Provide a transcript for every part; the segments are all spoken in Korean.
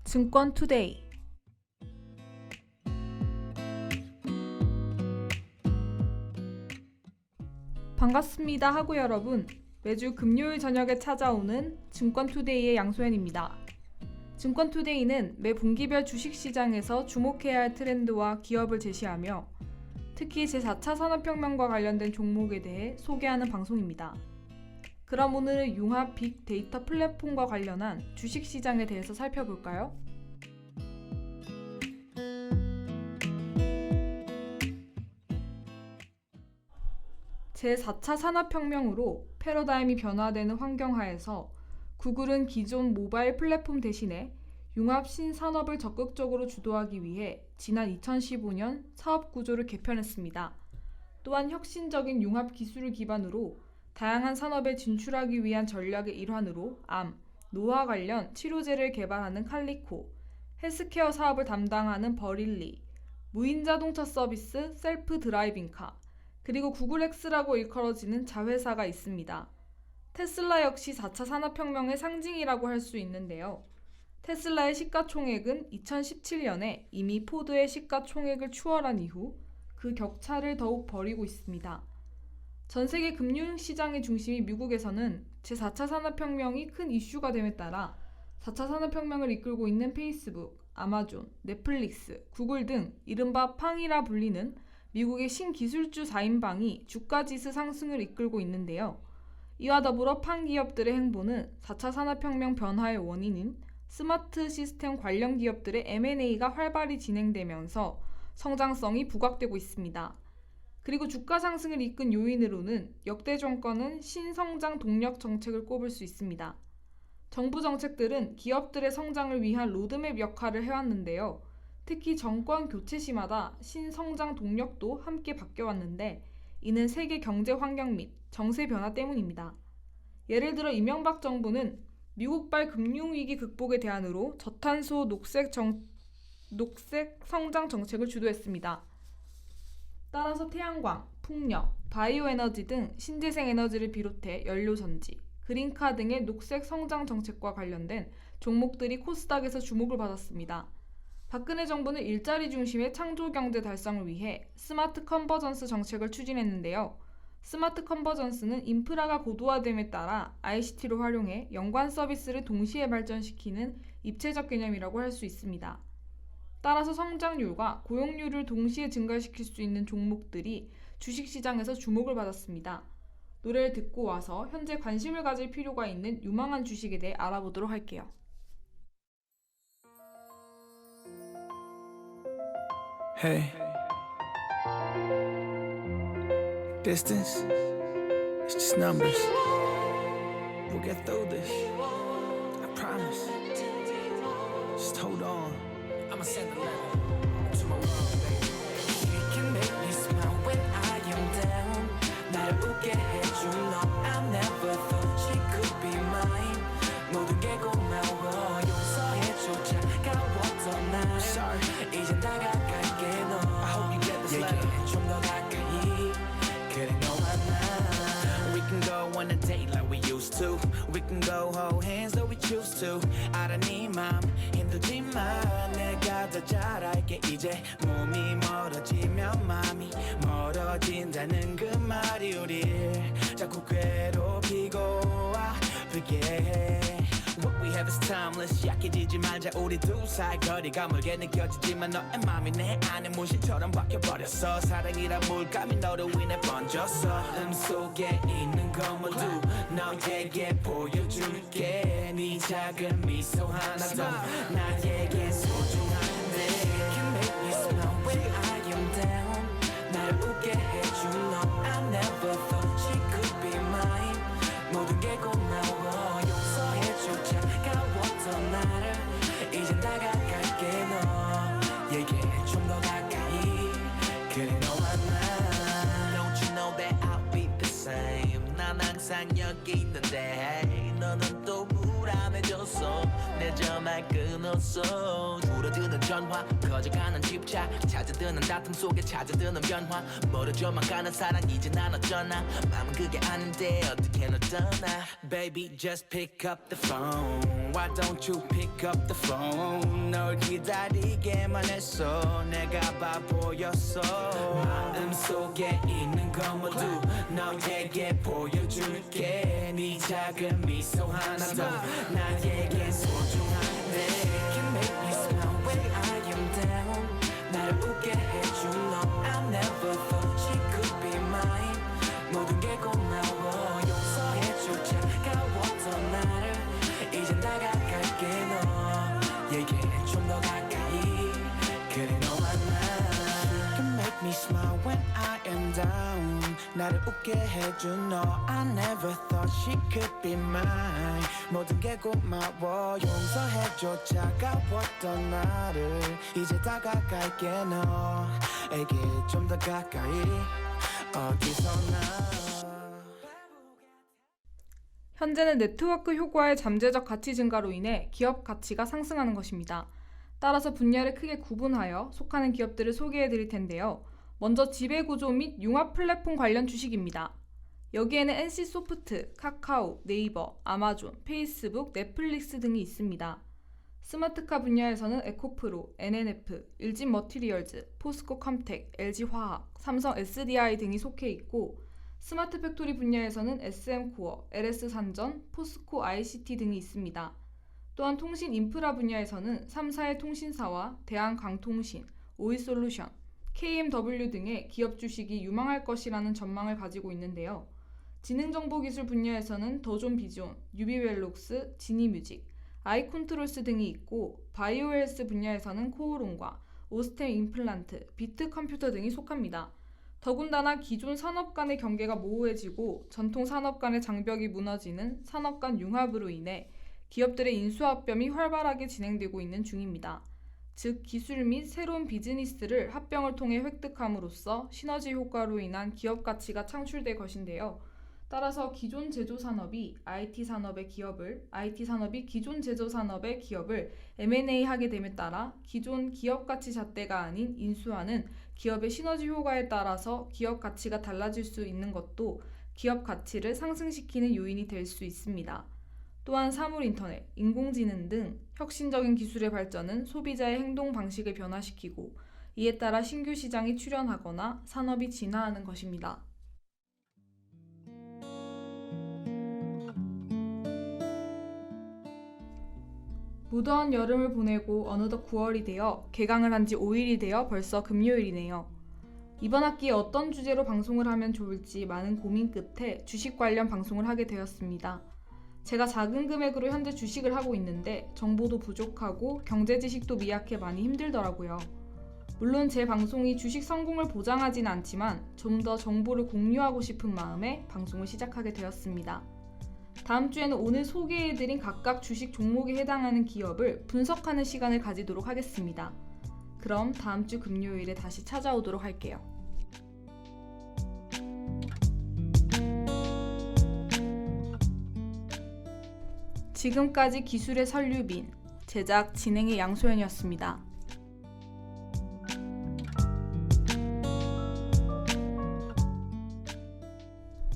증권투데이. 반갑습니다 하구 여러분, 매주 금요일 저녁에 찾아오는 증권투데이의 양소연입니다. 증권투데이는 매 분기별 주식시장에서 주목해야 할 트렌드와 기업을 제시하며 특히 제4차 산업혁명과 관련된 종목에 대해 소개하는 방송입니다. 그럼 오늘은 융합 빅데이터 플랫폼과 관련한 주식시장에 대해서 살펴볼까요? 제4차 산업혁명으로 패러다임이 변화되는 환경하에서 구글은 기존 모바일 플랫폼 대신에 융합 신산업을 적극적으로 주도하기 위해 지난 2015년 사업 구조를 개편했습니다. 또한 혁신적인 융합 기술을 기반으로 다양한 산업에 진출하기 위한 전략의 일환으로 암, 노화 관련 치료제를 개발하는 칼리코, 헬스케어 사업을 담당하는 버릴리, 무인 자동차 서비스 셀프 드라이빙카, 그리고 구글X라고 일컬어지는 자회사가 있습니다. 테슬라 역시 4차 산업혁명의 상징이라고 할 수 있는데요. 테슬라의 시가총액은 2017년에 이미 포드의 시가총액을 추월한 이후 그 격차를 더욱 벌이고 있습니다. 전 세계 금융시장의 중심이 미국에서는 제4차 산업혁명이 큰 이슈가 됨에 따라 4차 산업혁명을 이끌고 있는 페이스북, 아마존, 넷플릭스, 구글 등 이른바 팡이라 불리는 미국의 신기술주 4인방이 주가지수 상승을 이끌고 있는데요. 이와 더불어 팡 기업들의 행보는 4차 산업혁명 변화의 원인인 스마트 시스템 관련 기업들의 M&A가 활발히 진행되면서 성장성이 부각되고 있습니다. 그리고 주가 상승을 이끈 요인으로는 역대 정권은 신성장 동력 정책을 꼽을 수 있습니다. 정부 정책들은 기업들의 성장을 위한 로드맵 역할을 해왔는데요. 특히 정권 교체 시마다 신성장 동력도 함께 바뀌어왔는데 이는 세계 경제 환경 및 정세 변화 때문입니다. 예를 들어 이명박 정부는 미국발 금융위기 극복의 대안으로 저탄소 녹색 성장 정책을 주도했습니다. 따라서 태양광, 풍력, 바이오에너지 등 신재생 에너지를 비롯해 연료전지, 그린카 등의 녹색 성장 정책과 관련된 종목들이 코스닥에서 주목을 받았습니다. 박근혜 정부는 일자리 중심의 창조경제 달성을 위해 스마트 컨버전스 정책을 추진했는데요. 스마트 컨버전스는 인프라가 고도화됨에 따라 ICT를 활용해 연관 서비스를 동시에 발전시키는 입체적 개념이라고 할 수 있습니다. 따라서 성장률과 고용률을 동시에 증가시킬 수 있는 종목들이 주식시장에서 주목을 받았습니다. 노래를 듣고 와서 현재 관심을 가질 필요가 있는 유망한 주식에 대해 알아보도록 할게요. Hey, distance, it's just numbers. We'll get through this, I promise. Just hold on. I'ma send a letter to my world, baby. You can make me smile when I am down. 나를 웃게 해준 너 I never thought she could be mine. 모든 게 고마워 용서해줘 차가웠던 날 Sorry, 이젠 다가갈게 너 I hope you get this letter. 좀 더 가까이 그래 너와 나 We can go on a date like we used to. We can go hold hands though we choose to. 알아 네 맘 힘들지만 내가 더 잘 알게 이제 몸이 멀어지면 맘이 멀어진다는 그 말이 우릴 자꾸 괴롭히고 아프게 해. What we have is timeless. 약해지지 말자 우리 두 사이 거리가 멀게 느껴지지만 너의 맘이 내 안에 문신처럼 박혀버렸어. 사랑이란 물감이 너로 인해 번졌어. 속에 있는 건 모두 너에게 보여줄게. 네 작은 미소 하나 더 나에게 소중한데. You can make me smile when I am down. 나를 웃게 해준 너 I never thought she could be mine. 모든 게 고마워 용서해줘 차가웠던 나를 이젠 다가갈게 너에게 좀 더 가까이 그래 너와 나 Don't you know that I'll be the same. 난 항상 여기 있는데 너는 또 불안해졌어 내 전화를 끊었어 줄어드는 전화 커져가는 집착 찾아드는 다툼 속에 찾아드는 변화 멀어져만 가는 사랑 이제 난 어쩌나 마음은 그게 아닌데 어떻게 널 떠나 Baby just pick up the phone Why don't you pick up the phone 널 기다리게만 했어 내가 바보였어 마음속에 있는 건 모두 너에게 보여줄게 네 작은 미소 하나도 나에게 소중한데 Can make me smile when I am down 나를 웃게 해준 너 I never thought she could be mine 모든 게 고마워 용서해줘 차가웠던 나를 이젠 다가갈게 너에게 좀 더 가까이 그래 너와 나 You can make me smile when I am down 나를 웃게 해준 너 I never thought she could be mine 모든 게 고마워 용서해줘 차가웠던 나를 이제 다가갈게 너에게 좀 더 가까이 어디서나 현재는 네트워크 효과의 잠재적 가치 증가로 인해 기업 가치가 상승하는 것입니다. 따라서 분야를 크게 구분하여 속하는 기업들을 소개해 드릴 텐데요. 먼저 지배구조 및 융합 플랫폼 관련 주식입니다. 여기에는 NC소프트, 카카오, 네이버, 아마존, 페이스북, 넷플릭스 등이 있습니다. 스마트카 분야에서는 에코프로, NNF, 일진머티리얼즈, 포스코컴텍, LG화학, 삼성 SDI 등이 속해 있고 스마트 팩토리 분야에서는 SM코어, LS산전, 포스코 ICT 등이 있습니다. 또한 통신 인프라 분야에서는 3사의 통신사와 대한강통신, 오이솔루션, KMW 등의 기업 주식이 유망할 것이라는 전망을 가지고 있는데요. 지능정보기술 분야에서는 더존비존, 유비웰록스, 지니뮤직, 아이콘트롤스 등이 있고 바이오헬스 분야에서는 코오롱과 오스템 임플란트, 비트컴퓨터 등이 속합니다. 더군다나 기존 산업 간의 경계가 모호해지고 전통 산업 간의 장벽이 무너지는 산업 간 융합으로 인해 기업들의 인수합병이 활발하게 진행되고 있는 중입니다. 즉 기술 및 새로운 비즈니스를 합병을 통해 획득함으로써 시너지 효과로 인한 기업 가치가 창출될 것인데요. 따라서 기존 제조 산업이 IT 산업의 기업을, IT 산업이 기존 제조 산업의 기업을 M&A 하게 됨에 따라 기존 기업 가치 잣대가 아닌 인수하는 기업의 시너지 효과에 따라서 기업 가치가 달라질 수 있는 것도 기업 가치를 상승시키는 요인이 될 수 있습니다. 또한 사물 인터넷, 인공지능 등 혁신적인 기술의 발전은 소비자의 행동 방식을 변화시키고 이에 따라 신규 시장이 출현하거나 산업이 진화하는 것입니다. 무더운 여름을 보내고 어느덧 9월이 되어 개강을 한 지 5일이 되어 벌써 금요일이네요. 이번 학기에 어떤 주제로 방송을 하면 좋을지 많은 고민 끝에 주식 관련 방송을 하게 되었습니다. 제가 작은 금액으로 현재 주식을 하고 있는데 정보도 부족하고 경제 지식도 미약해 많이 힘들더라고요. 물론 제 방송이 주식 성공을 보장하진 않지만 좀 더 정보를 공유하고 싶은 마음에 방송을 시작하게 되었습니다. 다음 주에는 오늘 소개해드린 각각 주식 종목에 해당하는 기업을 분석하는 시간을 가지도록 하겠습니다. 그럼 다음 주 금요일에 다시 찾아오도록 할게요. 지금까지 기술의 설유빈, 제작 진행의 양소연이었습니다.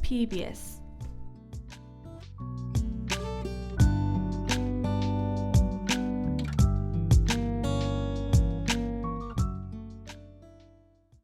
PBS